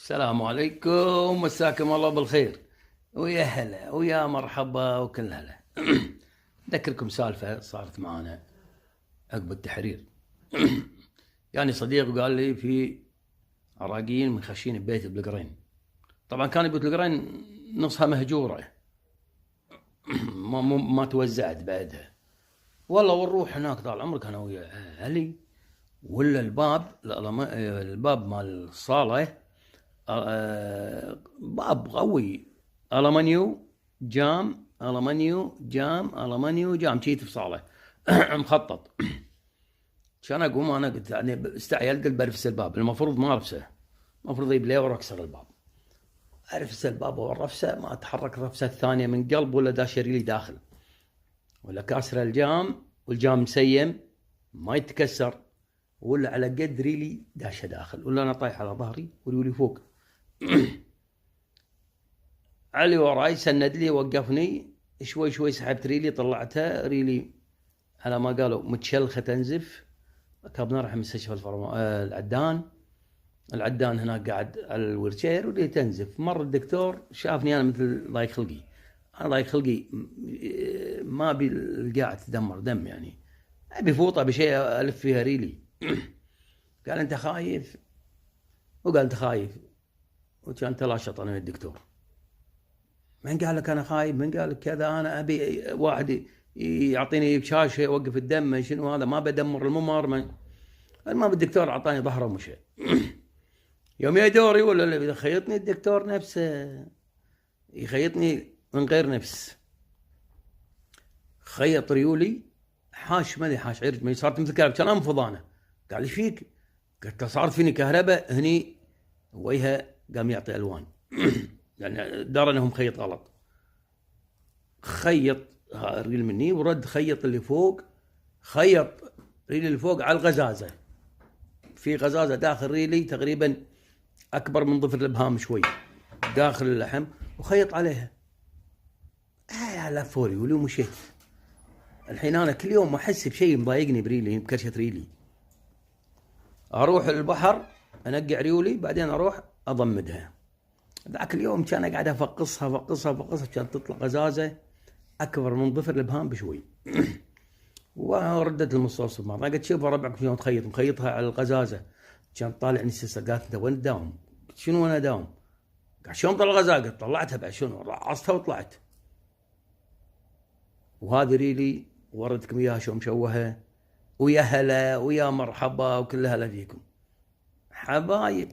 السلام عليكم، مساكم الله بالخير، ويا هلا ويا مرحبا وكل هلا. أذكركم سالفة صارت معنا عقب التحرير. يعني صديق وقال لي في عراقيين مخشين ببيت بلقرين. طبعا كان بيت بلقرين نصها مهجورة، ما توزعت بعدها. والله ونروح هناك طال عمرك انا ويا علي، ولا الباب مال الصالة باب قوي، ألمنيو جام ألمنيو جام ألمنيو جام شيت في صالة. مخطط. كان اقوم انا قلت يعني استعجلت قلت برفس الباب، المفروض ما ارفسه، المفروض يجيب لي واكسر الباب. ارفس الباب والرفسه ما اتحرك الرفسه الثانيه من قلب ولا داشر لي داخل، ولا كاسر الجام والجام مسيم ما يتكسر، ولا على قد ريلي داشه داخل، ولا انا طايح على ظهري وريولي فوق. علي وراي سند لي وقفني شوي شوي، سحبت ريلي طلعتها، ريلي على ما قالوا متشلخه تنزف. ركبنا راح مستشفى العدان هناك قاعد على الورشير ودي تنزف. مر الدكتور شافني انا مثل الله يخلقي، الله يخلقي ما ابي القاع تدمر دم، يعني ابي فوطه بشيء الف فيها ريلي. قال انت خايف؟ وقال انت خايف؟ وكان تلاشط انا الدكتور. من قال لك انا خايف؟ من قال لك كذا؟ انا ابي واحد يعطيني بشاشه يوقف الدم، شنو هذا؟ ما بدمر الممر. المهم الدكتور اعطاني ظهره ومشى. يوم يا دوري ولا اللي يخيطني الدكتور نفسه، يخيطني من غير نفس. خيط ريولي حاش، ما ادري حاش عرج، ما صارت مثل كهرباء، كان انفض انا. قال لي فيك؟ قلت له صارت فيني كهرباء هني وجهه، قام يعطي الوان. يعني دار انهم خيط غلط. خيط الريل مني ورد خيط اللي فوق، خيط ريلي اللي فوق على الغزازه. في غزازه داخل ريلي تقريبا اكبر من ظفر الابهام شوي داخل اللحم، وخيط عليها. لف فوري ولي ومشيت. الحين انا كل يوم احس بشيء مضايقني بريلي، بكرشه ريلي. اروح البحر انقع ريولي، بعدين اروح اضمدها. ذاك اليوم كان اقعد افقصها كانت تطلع غزازه اكبر من ظفر الابهام بشوي. وردت المصوص مرة قلت شوفوا ربعك شلون تخيط، مخيطها على الغزازه. كان طالعني سيسه، قالت انت وين تداوم؟ شنو وانا داوم؟ قال شلون طلع الغزاله؟ قلت طلعتها بعد شنو، رعصتها وطلعت. وهذه ريلي وردتكم اياها شو مشوهه. ويا هلا ويا مرحبا وكل هلا فيكم حبايب.